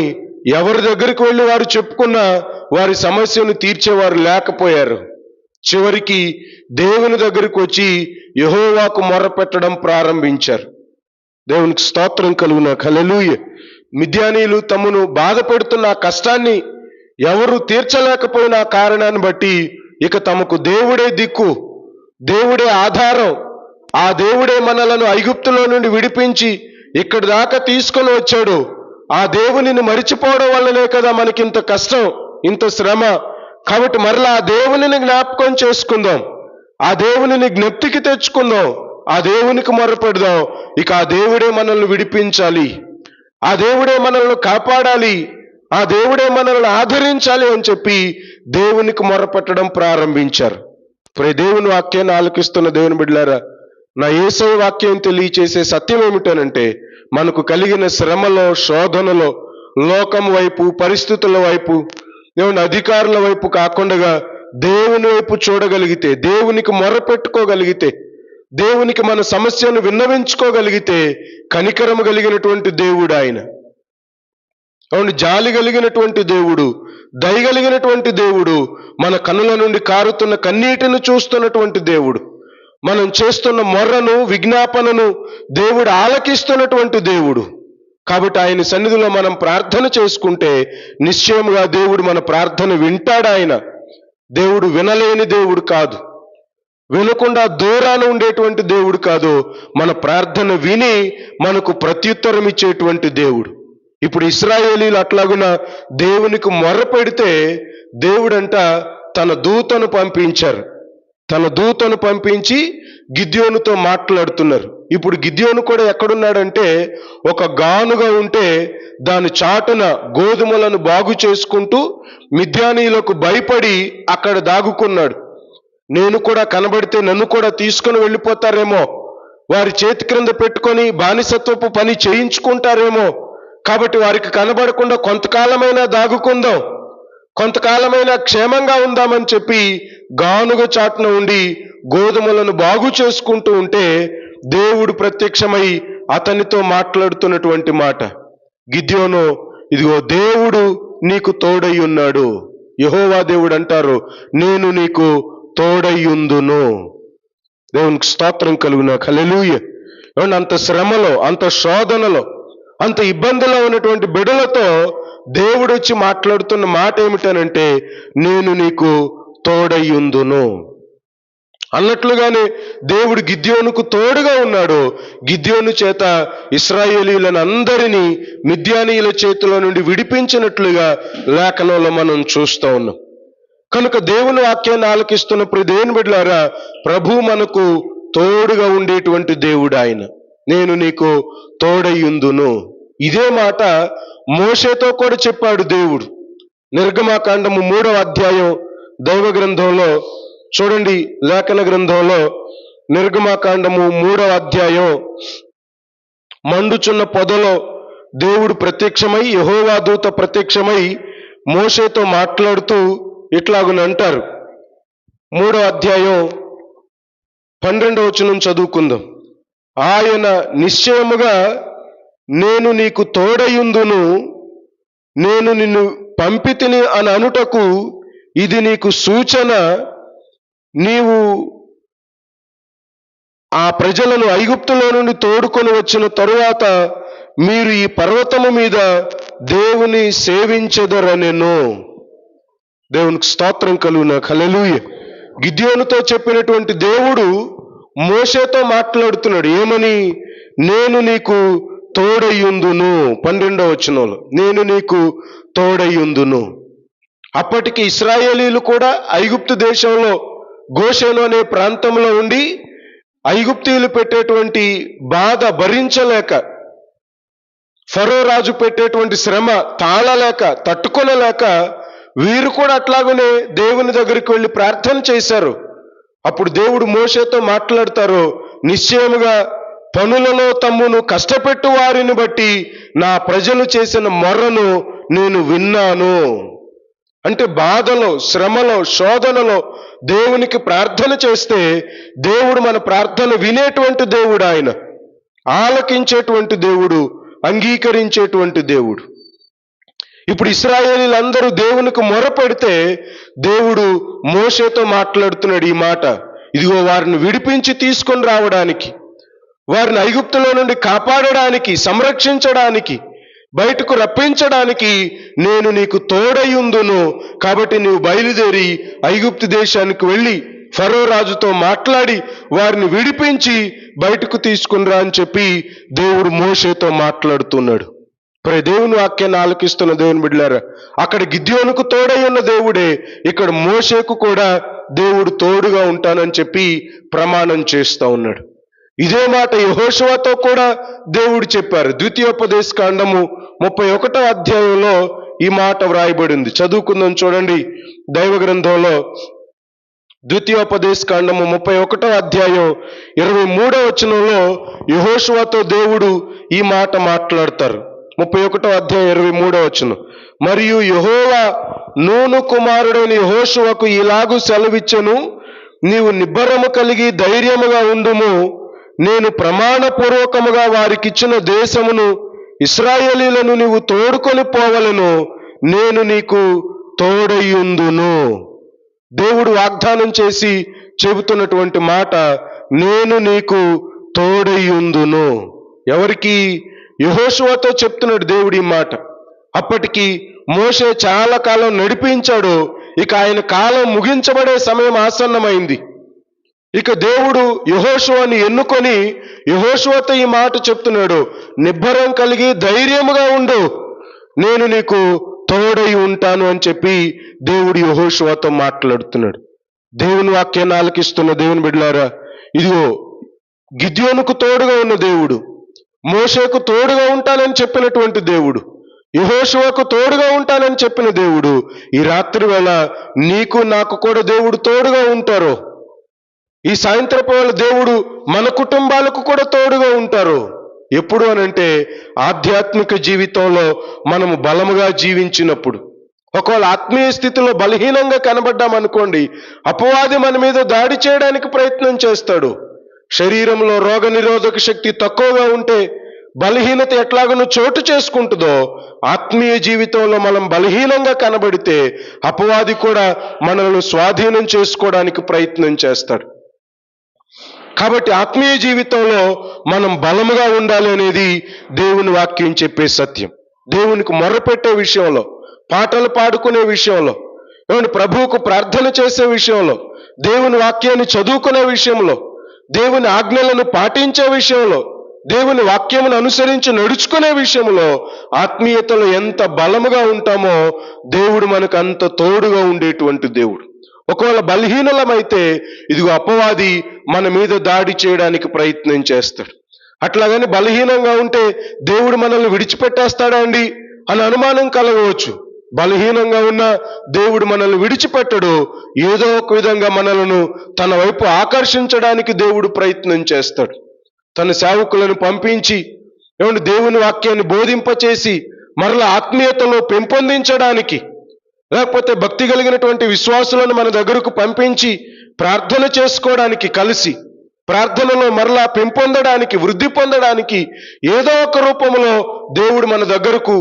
ఎవరి దగ్గరికి వెళ్ళి వారు చెప్పుకున్నా వారి సమస్యను తీర్చేవారు లేకపోయారు. చివరికి దేవుని దగ్గరికి వచ్చి యెహోవాకు మొర్రపెట్టడం ప్రారంభించారు. దేవునికి స్తోత్రం కలుగును. హల్లెలూయా. మిద్యానీయులు తమను బాధ పెడుతున్న కష్టాన్ని ఎవరు తీర్చలేకపోయిన కారణాన్ని బట్టి ఇక తమకు దేవుడే దిక్కు, దేవుడే ఆధారం, ఆ దేవుడే మనలను ఐగుప్తులో నుండి విడిపించి ఇక్కడి దాకా తీసుకొని వచ్చాడు. ఆ దేవునిని మరిచిపోవడం వల్లనే కదా మనకింత కష్టం, ఇంత శ్రమ. కాబట్టి మరలా ఆ దేవునిని జ్ఞాపకం చేసుకుందాం, ఆ దేవునిని జ్ఞప్తికి తెచ్చుకుందాం, ఆ దేవునికి మొరపెడదాం. ఇక ఆ దేవుడే మనల్ని విడిపించాలి, ఆ దేవుడే మనల్ని కాపాడాలి, ఆ దేవుడే మనల్ని ఆదరించాలి అని చెప్పి దేవునికి మొరపెట్టడం ప్రారంభించారు. దేవుని వాక్యాన్ని ఆలకిస్తున్న దేవుని బిడ్డలారా, నా యేసయ్య వాక్యం తెలియచేసే సత్యం ఏమిటనంటే, మనకు కలిగిన శ్రమలో, శోధనలో లోకం వైపు, పరిస్థితుల వైపు, అధికారుల వైపు కాకుండా దేవుని వైపు చూడగలిగితే, దేవునికి మొరపెట్టుకోగలిగితే, దేవునికి మన సమస్యను విన్నవించుకోగలిగితే కనికరము కలిగినటువంటి దేవుడు ఆయన. జాలి కలిగినటువంటి దేవుడు, దయగలిగినటువంటి దేవుడు, మన కన్నుల నుండి కారుతున్న కన్నీటిని చూస్తున్నటువంటి దేవుడు, మనం చేస్తున్న మొర్రను, విజ్ఞాపనను దేవుడు ఆలకిస్తున్నటువంటి దేవుడు. కాబట్టి ఆయన సన్నిధిలో మనం ప్రార్థన చేసుకుంటే నిశ్చయముగా దేవుడు మన ప్రార్థన వింటాడు. ఆయన దేవుడు వినలేని దేవుడు కాదు, వినకుండా దూరాన ఉండేటువంటి దేవుడు కాదు. మన ప్రార్థన విని మనకు ప్రత్యుత్తరం ఇచ్చేటువంటి దేవుడు. ఇప్పుడు ఇశ్రాయేలీలు అట్లాగున దేవునికి మొర్రపెడితే దేవుడంట తన దూతను పంపించారు. తన దూతను పంపించి గిద్యోనుతో మాట్లాడుతున్నారు. ఇప్పుడు గిద్యోను కూడా ఎక్కడున్నాడంటే, ఒక గానుగా ఉంటే దాని చాటున గోధుమలను బాగు చేసుకుంటూ మిద్యానీయులకు భయపడి అక్కడ దాగుకున్నాడు. నేను కూడా కనబడితే నన్ను కూడా తీసుకొని వెళ్ళిపోతారేమో, వారి చేతి క్రింద పెట్టుకొని బానిసత్వపు పని చేయించుకుంటారేమో, కాబట్టి వారికి కనబడకుండా కొంతకాలమైనా దాగుకుందాం, కొంతకాలమైనా క్షేమంగా ఉందామని చెప్పి గానుగ చాటున ఉండి గోధుమలను బాగు చేసుకుంటూ ఉంటే దేవుడు ప్రత్యక్షమై అతనితో మాట్లాడుతున్నటువంటి మాట, గిద్యోను, ఇదిగో దేవుడు నీకు తోడై ఉన్నాడు. యెహోవా దేవుడు అంటారు, నేను నీకు తోడయ్యుందును. దేవునికి స్తోత్రం కలుగును. హల్లెలూయా. అంత శ్రమలో, అంత శోధనలో, అంత ఇబ్బందిలో ఉన్నటువంటి బిడ్డలతో దేవుడు వచ్చి మాట్లాడుతున్న మాట ఏమిటనంటే, నేను నీకు తోడయ్యుందును అన్నట్లుగానే దేవుడు గిద్యోనుకు తోడుగా ఉన్నాడు. గిద్యోను చేత ఇశ్రాయేలీయులను అందరినీ మిద్యానీయుల చేతిలో నుండి విడిపించినట్లుగా లేఖనంలో మనం చూస్తూ ఉన్నాం. కనుక దేవుని వాక్యాన్ని ఆలకిస్తున్నప్పుడు దేవుని బిడ్డలారా, ప్రభు మనకు తోడుగా ఉండేటువంటి దేవుడు ఆయన. నేను నీకు తోడయ్యుందును. ఇదే మాట మోషేతో కూడా చెప్పాడు దేవుడు. నిర్గమాకాండము 3వ అధ్యాయం దైవ గ్రంథంలో చూడండి, లేఖన గ్రంథంలో నిర్గమాకాండము 3వ అధ్యాయం మండుచున్న పొదలో దేవుడు ప్రత్యక్షమై, యెహోవా దూత ప్రత్యక్షమై మోషేతో మాట్లాడుతూ ఇట్లాగునంటారు. 3వ అధ్యాయం 12వ వచనం చదువుకుందాం. ఆయన నిశ్చయముగా నేను నీకు తోడయుందును, నేను నిన్ను పంపితిని అని అనుటకు ఇది నీకు సూచన. నీవు ఆ ప్రజలను ఐగుప్తులో నుండి తోడుకొని వచ్చిన తరువాత మీరు ఈ పర్వతము మీద దేవుని సేవించెదరనెను. దేవునికి స్తోత్రం కలుగునా. హల్లెలూయా. గిద్యోనుతో చెప్పినటువంటి దేవుడు మోషేతో మాట్లాడుతున్నాడు. ఏమని? నేను నీకు తోడయ్యుందును. 12వ వచనంలో నేను నీకు తోడయ్యుందును. అప్పటికి ఇశ్రాయేలీలు కూడా ఐగుప్తు దేశంలో గోషెను అనే ప్రాంతంలో ఉండి ఐగుప్తీయులు పెట్టేటువంటి బాధ భరించలేక, ఫరో రాజు పెట్టేటువంటి శ్రమ తాళలేక, తట్టుకొనలేక వీరు కూడా అట్లాగనే దేవుని దగ్గరికి వెళ్ళి ప్రార్థన చేశారు. అప్పుడు దేవుడు మోషేతో మాట్లాడతారు, నిశ్చయముగా పనులలో తమ్మును కష్టపెట్టు వారిని బట్టి నా ప్రజలు చేసిన మొర్రను నేను విన్నాను. అంటే బాధలో, శ్రమలో, శోధనలో దేవునికి ప్రార్థన చేస్తే దేవుడు మన ప్రార్థన వినేటువంటి దేవుడు. ఆయన ఆలకించేటువంటి దేవుడు, అంగీకరించేటువంటి దేవుడు. ఇప్పుడు ఇశ్రాయేలీలందరూ దేవునికి మొరపెడితే దేవుడు మోషేతో మాట్లాడుతున్నాడు ఈ మాట. ఇదిగో వారిని విడిపించి తీసుకొని రావడానికి, వారిని ఐగుప్తులో నుండి కాపాడడానికి, సంరక్షించడానికి, బయటకు రప్పించడానికి నేను నీకు తోడయ్యుందును. కాబట్టి నీవు బయలుదేరి ఐగుప్తు దేశానికి వెళ్ళి ఫరో రాజుతో మాట్లాడి వారిని విడిపించి బయటకు తీసుకుని రా అని చెప్పి దేవుడు మోషేతో మాట్లాడుతున్నాడు. దేవుని వాక్యాన్ని ఆలకిస్తున్న దేవుని బిడ్డలారా, అక్కడ గిద్యోనుకు తోడై ఉన్న దేవుడే ఇక్కడ మోషేకు కూడా దేవుడు తోడుగా ఉంటానని చెప్పి ప్రమాణం చేస్తూ ఉన్నాడు. ఇదే మాట యెహోషువతో కూడా దేవుడు చెప్పారు. ద్వితీయోపదేశ కాండము 31వ అధ్యాయంలో ఈ మాట వ్రాయబడింది. చదువుకుందాం చూడండి. దైవ గ్రంథంలో ద్వితీయోపదేశ కాండము 31వ అధ్యాయం 23వ వచనంలో యెహోషువతో దేవుడు ఈ మాట మాట్లాడతారు. 31వ అధ్యాయం 23వ వచనం. మరియు యెహోవా నూను కుమారుడైన యెహోషువకు ఇలాగు సెలవిచ్చెను, నీవు నిబ్బరము కలిగి ధైర్యముగా ఉండుము. నేను ప్రమాణపూర్వకముగా వారికిచ్చిన దేశమును ఇశ్రాయేలీలను నీవు తోడుకొని పోవలను. నేను నీకు తోడయ్యుందును. దేవుడు వాగ్దానం చేసి చెబుతున్నటువంటి మాట, నేను నీకు తోడయ్యుందును. ఎవరికి? యెహోషువతో చెప్తున్నాడు దేవుడు ఈ మాట. అప్పటికి మోషే చాలా కాలం నడిపించాడు. ఇక ఆయన కాలం ముగించబడే సమయం ఆసన్నమైంది. ఇక దేవుడు యెహోషువని ఎన్నుకొని యెహోషువతో ఈ మాట చెప్తున్నాడు, నిబ్బరం కలిగి ధైర్యముగా ఉండు, నేను నీకు తోడై ఉంటాను అని చెప్పి దేవుడు యెహోషువతో మాట్లాడుతున్నాడు. దేవుని వాక్యాన్ని ఆలకిస్తున్న దేవుని బిడ్డలారా, ఇదిగో గిద్యోనుకు తోడుగా ఉన్న దేవుడు, మోషేకు తోడుగా ఉంటానని చెప్పినటువంటి దేవుడు, యెహోషువకు తోడుగా ఉంటానని చెప్పిన దేవుడు ఈ రాత్రి వేళ నీకు నాకు కూడా దేవుడు తోడుగా ఉంటారు. ఈ సాయంత్రపు వేళ దేవుడు మన కుటుంబాలకు కూడా తోడుగా ఉంటారు. ఎప్పుడు అనంటే ఆధ్యాత్మిక జీవితంలో మనము బలముగా జీవించినప్పుడు. ఒకవేళ ఆత్మీయ స్థితిలో బలహీనంగా కనబడ్డామనుకోండి, అపవాది మన మీద దాడి చేయడానికి ప్రయత్నం చేస్తాడు. శరీరంలో రోగ నిరోధక శక్తి తక్కువగా ఉంటే బలహీనత ఎట్లాగనో చోటు చేసుకుంటుందో, ఆత్మీయ జీవితంలో మనం బలహీనంగా కనబడితే అపవాది కూడా మనల్ని స్వాధీనం చేసుకోవడానికి ప్రయత్నం చేస్తాడు. కాబట్టి ఆత్మీయ జీవితంలో మనం బలముగా ఉండాలి అనేది దేవుని వాక్యం చెప్పే సత్యం. దేవునికి మొర్రపెట్టే విషయంలో, పాటలు పాడుకునే విషయంలో, ఏమంటే ప్రభువుకు ప్రార్థన చేసే విషయంలో, దేవుని వాక్యాన్ని చదువుకునే విషయంలో, దేవుని ఆజ్ఞలను పాటించే విషయంలో, దేవుని వాక్యమును అనుసరించి నడుచుకునే విషయంలో ఆత్మీయతలో ఎంత బలముగా ఉంటామో దేవుడు మనకు అంత తోడుగా ఉండేటువంటి దేవుడు. ఒకవేళ బలహీనలమైతే ఇదిగో అపవాది మన మీద దాడి చేయడానికి ప్రయత్నం చేస్తాడు. అట్లాగని బలహీనంగా ఉంటే దేవుడు మనల్ని విడిచిపెట్టేస్తాడా అండి అని అనుమానం కలగవచ్చు. బలహీనంగా ఉన్న దేవుడు మనల్ని విడిచిపెట్టడు. ఏదో ఒక విధంగా మనలను తన వైపు ఆకర్షించడానికి దేవుడు ప్రయత్నం చేస్తాడు. తన సేవకులను పంపించి ఏమంటే దేవుని వాక్యాన్ని బోధింపచేసి మరలా ఆత్మీయతలో పెంపొందించడానికి, లేకపోతే భక్తి కలిగినటువంటి విశ్వాసులను మన దగ్గరకు పంపించి ప్రార్థన చేసుకోవడానికి, కలిసి ప్రార్థనలో మరలా పెంపొందడానికి, వృద్ధి పొందడానికి ఏదో ఒక రూపంలో దేవుడు మన దగ్గరకు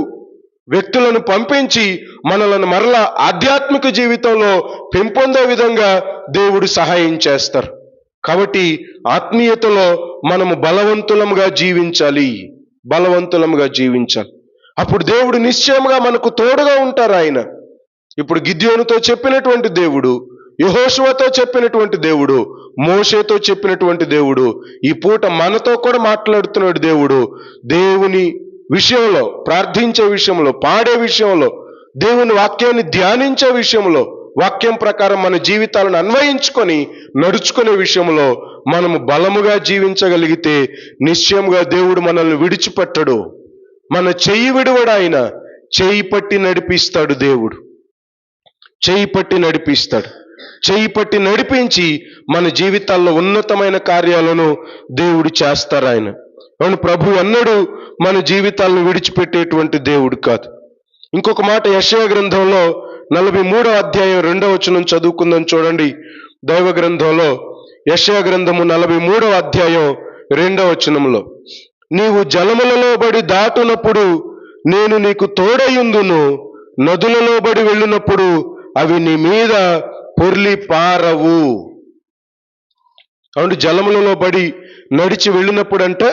వ్యక్తులను పంపించి మనలను మరలా ఆధ్యాత్మిక జీవితంలో పెంపొందే విధంగా దేవుడు సహాయం చేస్తారు. కాబట్టి ఆత్మీయతలో మనము బలవంతులముగా జీవించాలి. అప్పుడు దేవుడు నిశ్చయముగా మనకు తోడుగా ఉంటారు. ఆయన ఇప్పుడు గిద్యోనుతో చెప్పినటువంటి దేవుడు, యెహోషువతో చెప్పినటువంటి దేవుడు, మోషేతో చెప్పినటువంటి దేవుడు ఈ పూట మనతో కూడా మాట్లాడుతున్నాడు. దేవుడు దేవుని విషయంలో, ప్రార్థించే విషయంలో, పాడే విషయంలో, దేవుని వాక్యాన్ని ధ్యానించే విషయంలో, వాక్యం ప్రకారం మన జీవితాలను అన్వయించుకొని నడుచుకునే విషయంలో మనము బలముగా జీవించగలిగితే నిశ్చయంగా దేవుడు మనల్ని విడిచిపెట్టడు. మన చెయ్యి విడువడు. ఆయన చెయ్యి పట్టి నడిపిస్తాడు. దేవుడు చెయ్యి పట్టి నడిపించి మన జీవితాల్లో ఉన్నతమైన కార్యాలను దేవుడు చేస్తారు. ఆయన అవును, ప్రభు ఎన్నడూ మన జీవితాలను విడిచిపెట్టేటువంటి దేవుడు కాదు. ఇంకొక మాట యెషయా గ్రంథంలో 43వ అధ్యాయం 2వ వచనం చదువుకుందాం. చూడండి, దైవ గ్రంథంలో యెషయా గ్రంథము 43వ అధ్యాయం 2వ వచనంలో, నీవు జలములలో బడి దాటునప్పుడు నేను నీకు తోడయుందును, నదులలో బడి వెళ్ళినప్పుడు అవి నీ మీద పొర్లి పారవు. అవును, జలములలో బడి నడిచి వెళ్ళినప్పుడంట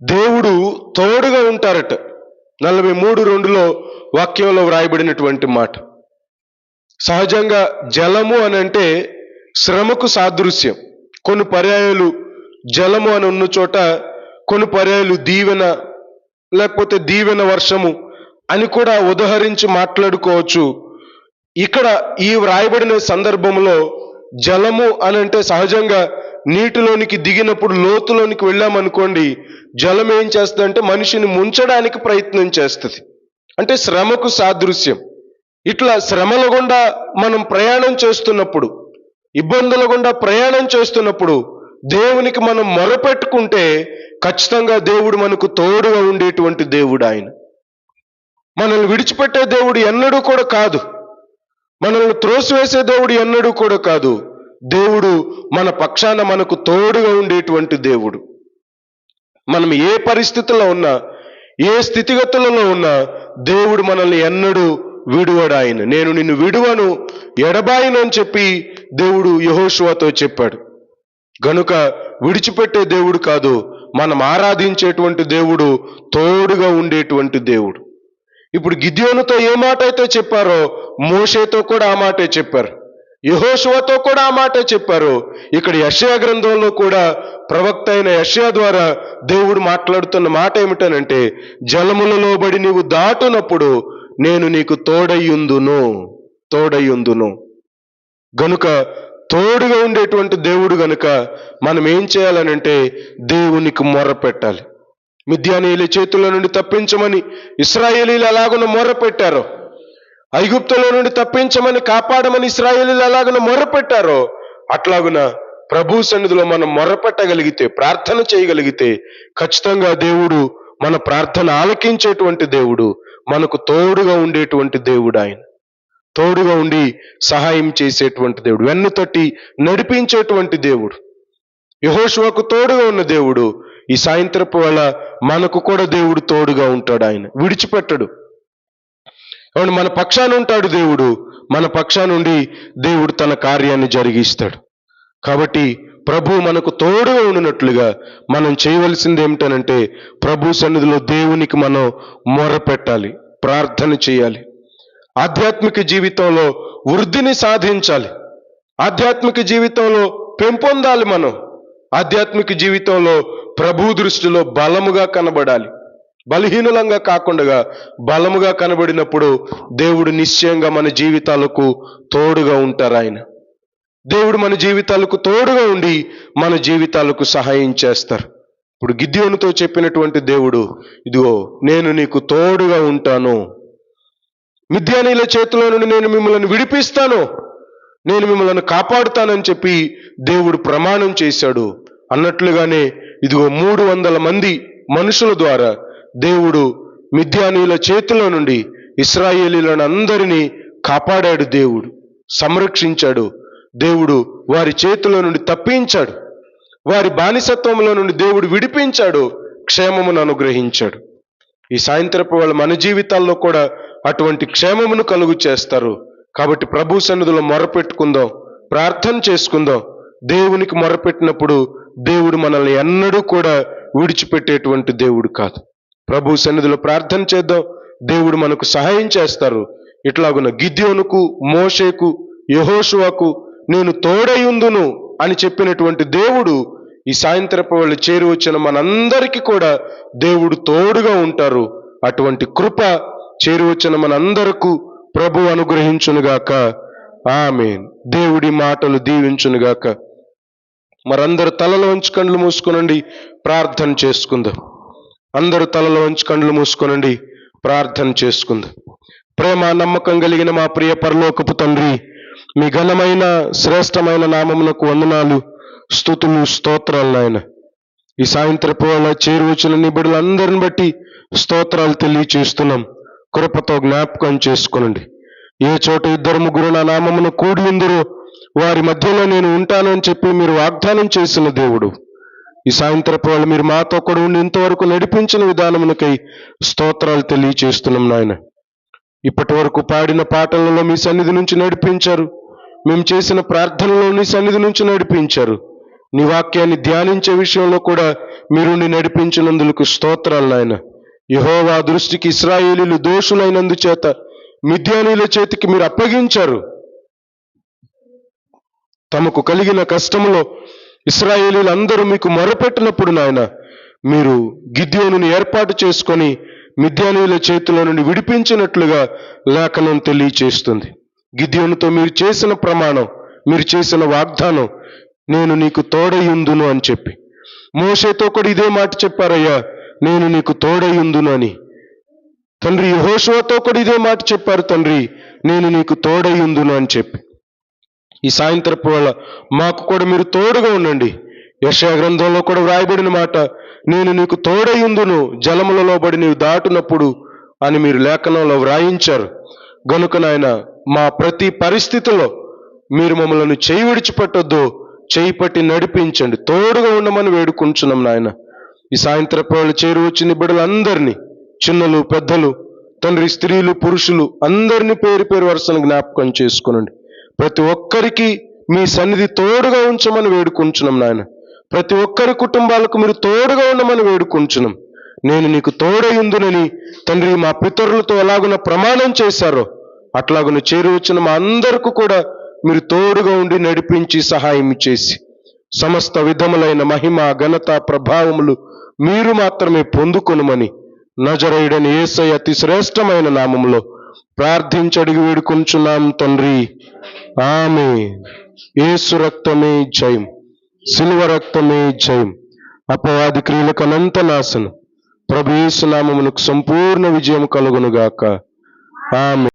దేవుడు తోడుగా ఉంటారట. 43:2లో వాక్యంలో వ్రాయబడినటువంటి మాట. సహజంగా జలము అని అంటే శ్రమకు సాదృశ్యం. కొన్ని పర్యాయాలు జలము అని ఉన్న చోట కొన్ని పర్యాయాలు దీవెన, లేకపోతే దీవెన వర్షము అని కూడా ఉదహరించి మాట్లాడుకోవచ్చు. ఇక్కడ ఈ వ్రాయబడిన సందర్భంలో జలము అని అంటే సహజంగా నీటిలోనికి దిగినప్పుడు, లోతులోనికి వెళ్ళామనుకోండి, జలం ఏం చేస్తుందంటే మనిషిని ముంచడానికి ప్రయత్నం చేస్తుంది. అంటే శ్రమకు సాదృశ్యం. ఇట్లా శ్రమల గుండా మనం ప్రయాణం చేస్తున్నప్పుడు, ఇబ్బందుల గుండా ప్రయాణం చేస్తున్నప్పుడు దేవునికి మనం మొరపెట్టుకుంటే ఖచ్చితంగా దేవుడు మనకు తోడుగా ఉండేటువంటి దేవుడు. ఆయన మనల్ని విడిచిపెట్టే దేవుడు ఎన్నడూ కూడా కాదు. మనల్ని త్రోసివేసే దేవుడు ఎన్నడూ కూడా కాదు. దేవుడు మన పక్షాన మనకు తోడుగా ఉండేటువంటి దేవుడు. మనం ఏ పరిస్థితుల్లో ఉన్నా, ఏ స్థితిగతులలో ఉన్నా దేవుడు మనల్ని ఎన్నడూ విడువడు. ఆయన నేను నిన్ను విడువను, ఎడబాయను అని చెప్పి దేవుడు యెహోషువతో చెప్పాడు. గనుక విడిచిపెట్టే దేవుడు కాదు, మనం ఆరాధించేటువంటి దేవుడు తోడుగా ఉండేటువంటి దేవుడు. ఇప్పుడు గిద్యోనుతో ఏ మాట అయితే చెప్పారో మోషేతో కూడా ఆ మాటే చెప్పారు, యెహోషువతో కూడా ఆ మాటే చెప్పారు. ఇక్కడ యెషయా గ్రంథంలో కూడా ప్రవక్త అయిన యెషయా ద్వారా దేవుడు మాట్లాడుతున్న మాట ఏమిటనంటే, జలములలో బడి నీవు దాటునప్పుడు నేను నీకు తోడయ్యుందును. గనుక తోడుగా ఉండేటువంటి దేవుడు గనుక మనం ఏం చేయాలనంటే దేవునికి మొర్ర పెట్టాలి. మిద్యానీయుల చేతుల నుండి తప్పించమని ఇశ్రాయేలీలు ఎలాగున మొర్ర పెట్టారో, ఐగుప్తులో నుండి తప్పించమని, కాపాడమని ఇశ్రాయేలీలు ఎలాగున మొర్ర పెట్టారో, అట్లాగున ప్రభు సన్నిధిలో మనం మొర్రపెట్టగలిగితే, ప్రార్థన చేయగలిగితే ఖచ్చితంగా దేవుడు మన ప్రార్థన ఆలకించేటువంటి దేవుడు, మనకు తోడుగా ఉండేటువంటి దేవుడు. ఆయన తోడుగా ఉండి సహాయం చేసేటువంటి దేవుడు, వెన్ను తట్టి నడిపించేటువంటి దేవుడు. యెహోషువకు తోడుగా ఉన్న దేవుడు ఈ సాయంత్రపు వేళ మనకు కూడా దేవుడు తోడుగా ఉంటాడు. ఆయన విడిచిపెట్టడు. అవును, మన పక్షాన ఉంటాడు దేవుడు. మన పక్షానుండి దేవుడు తన కార్యాన్ని జరిగిస్తాడు. కాబట్టి ప్రభు మనకు తోడుగా ఉండినట్లుగా మనం చేయవలసింది ఏమిటనంటే ప్రభు సన్నిధిలో దేవునికి మనం మొరపెట్టాలి, ప్రార్థన చేయాలి. ఆధ్యాత్మిక జీవితంలో వృద్ధిని సాధించాలి. ఆధ్యాత్మిక జీవితంలో పెంపొందాలి. మనం ఆధ్యాత్మిక జీవితంలో ప్రభు దృష్టిలో బలముగా కనబడాలి. బలహీనులంగా కాకుండా బలముగా కనబడినప్పుడు దేవుడు నిశ్చయంగా మన జీవితాలకు తోడుగా ఉంటారు. దేవుడు మన జీవితాలకు తోడుగా ఉండి మన జీవితాలకు సహాయం చేస్తారు. ఇప్పుడు గిద్యోనుతో చెప్పినటువంటి దేవుడు, ఇదిగో నేను నీకు తోడుగా ఉంటాను, మిద్యానీయుల చేతిలో నుండి నేను మిమ్మల్ని విడిపిస్తాను, నేను మిమ్మల్ని కాపాడుతానని చెప్పి దేవుడు ప్రమాణం చేశాడు. అన్నట్లుగానే ఇదిగో 300 మంది మనుషుల ద్వారా దేవుడు మిద్యానీయుల చేతిలో నుండి ఇశ్రాయేలీలను అందరినీ కాపాడాడు. దేవుడు సంరక్షించాడు. దేవుడు వారి చేతిలో నుండి తప్పించాడు. వారి బానిసత్వంలో నుండి దేవుడు విడిపించాడు, క్షేమమును అనుగ్రహించాడు. ఈ సాయంత్రపు వాళ్ళ మన జీవితాల్లో కూడా అటువంటి క్షేమమును కలుగు చేస్తారు. కాబట్టి ప్రభు సన్నిధిలో మొరపెట్టుకుందాం, ప్రార్థన చేసుకుందాం. దేవునికి మొరపెట్టినప్పుడు దేవుడు మనల్ని ఎన్నడూ కూడా విడిచిపెట్టేటువంటి దేవుడు కాదు. ప్రభు సన్నిధిలో ప్రార్థన చేద్దాం, దేవుడు మనకు సహాయం చేస్తారు. ఇట్లాగున గిద్యోనుకు, మోషేకు, యెహోషువకు నేను తోడయుందును అని చెప్పినటువంటి దేవుడు ఈ సాయంత్రపు వాళ్ళు చేరి వచ్చిన మనందరికీ కూడా దేవుడు తోడుగా ఉంటారు. అటువంటి కృప చేరి వచ్చిన మనందరకు ప్రభు అనుగ్రహించునుగాక. ఆమేన్. దేవుడి మాటలు దీవించునుగాక. మరందరూ తలలో ఉంచి కళ్ళు మూసుకొనండి, ప్రార్థన చేసుకుందాం. అందరూ తలలో ఉంచి కళ్ళు మూసుకొనండి, ప్రార్థన చేసుకుందాం. ప్రేమ నమ్మకం కలిగిన మా ప్రియ పరలోకపు తండ్రి, మీ ఘనమైన శ్రేష్టమైన నామమునకు వందనాలు, స్తుతులు, స్తోత్రాలు నాయన. ఈ సాయంత్రపు వేళ చేరి వచ్చిన నీ బిడ్డలందరిని బట్టి స్తోత్రాలు తెలియచేస్తున్నాం. కృపతో జ్ఞాపకం చేసుకునండి. ఏ చోట 2-3 నా నామమును కూడి ఉందరో వారి మధ్యలో నేను ఉంటానని చెప్పి మీరు వాగ్దానం చేసిన దేవుడు, ఈ సాయంత్రపు వేళ మీరు మాతో కూడా ఉండి ఇంతవరకు నడిపించిన విధానమునకై స్తోత్రాలు తెలియచేస్తున్నాం నాయన. ఇప్పటి వరకు పాడిన పాటలలో మీ సన్నిధి నుంచి నడిపించారు. మేము చేసిన ప్రార్థనలో నీ సన్నిధి నుంచి నడిపించారు. నీ వాక్యాన్ని ధ్యానించే విషయంలో కూడా మీరు నడిపించినందుకు స్తోత్రాలు నాయన. యెహోవా దృష్టికి ఇశ్రాయేలీలు దోషులైనందు చేత మిద్యానీయుల చేతికి మీరు అప్పగించారు. తమకు కలిగిన కష్టములో ఇశ్రాయేలీలు అందరూ మీకు మొరపెట్టినప్పుడు నాయన, మీరు గిద్యోనుని ఏర్పాటు చేసుకొని మిద్యానీయుల చేతిలో నుండి విడిపించినట్లుగా లేఖనం తెలియచేస్తుంది. గిద్యోనుతో మీరు చేసిన ప్రమాణం, మీరు చేసిన వాగ్దానం, నేను నీకు తోడయుందును అని చెప్పి. మోషేతో కూడా ఇదే మాట చెప్పారయ్యా, నేను నీకు తోడయుందును అని. తండ్రి యెహోషువతో కూడా ఇదే మాట చెప్పారు, తండ్రి నేను నీకు తోడయుందును అని చెప్పి. ఈ సాయంత్రపు వేళ మాకు కూడా మీరు తోడుగా ఉండండి. యెషయా గ్రంథంలో కూడా వ్రాయబడిన మాట, నేను నీకు తోడయుందును జలములలో బడి నీవు దాటునప్పుడు అని మీరు లేఖనంలో వ్రాయించారు. గనుక నాయన మా ప్రతి పరిస్థితిలో మీరు మమ్మల్ని చేయి విడిచిపెట్టొద్దు, చేయి పట్టి నడిపించండి, తోడుగా ఉండమని వేడుకుంటున్నాం నాయన. ఈ సాయంత్రపు వేళ చేరి వచ్చిన బిడ్డలందరినీ, చిన్నలు పెద్దలు, తండ్రి స్త్రీలు పురుషులు అందరినీ పేరు పేరు వరుసను జ్ఞాపకం చేసుకునండి. ప్రతి ఒక్కరికి మీ సన్నిధి తోడుగా ఉంచమని వేడుకుంటున్నాం నాయన. ప్రతి ఒక్కరి కుటుంబాలకు మీరు తోడుగా ఉండమని వేడుకుంటున్నాం. నేను నీకు తోడయుందునని తండ్రి మా పితరులతో ఎలాగున ప్రమాణం చేశారో అట్లాగున చేరి వచ్చిన మా అందరికీ కూడా మీరు తోడుగా ఉండి నడిపించి సహాయం చేసి సమస్త విధములైన మహిమ, ఘనత, ప్రభావములు మీరు మాత్రమే పొందుకొనుమని నజరేయుడైన యేసయ్య అతి శ్రేష్టమైన నామములో ప్రార్థించి అడిగి వేడుకొంచున్నాం తండ్రి. ఆమేన్. యేసు రక్తమే జయం, సిలువ రక్తమే జయం. అపవాది క్రియలకు అనంత నాశనం. ప్రభు యేసు నామమునకు సంపూర్ణ విజయం కలుగునుగాక. ఆమేన్.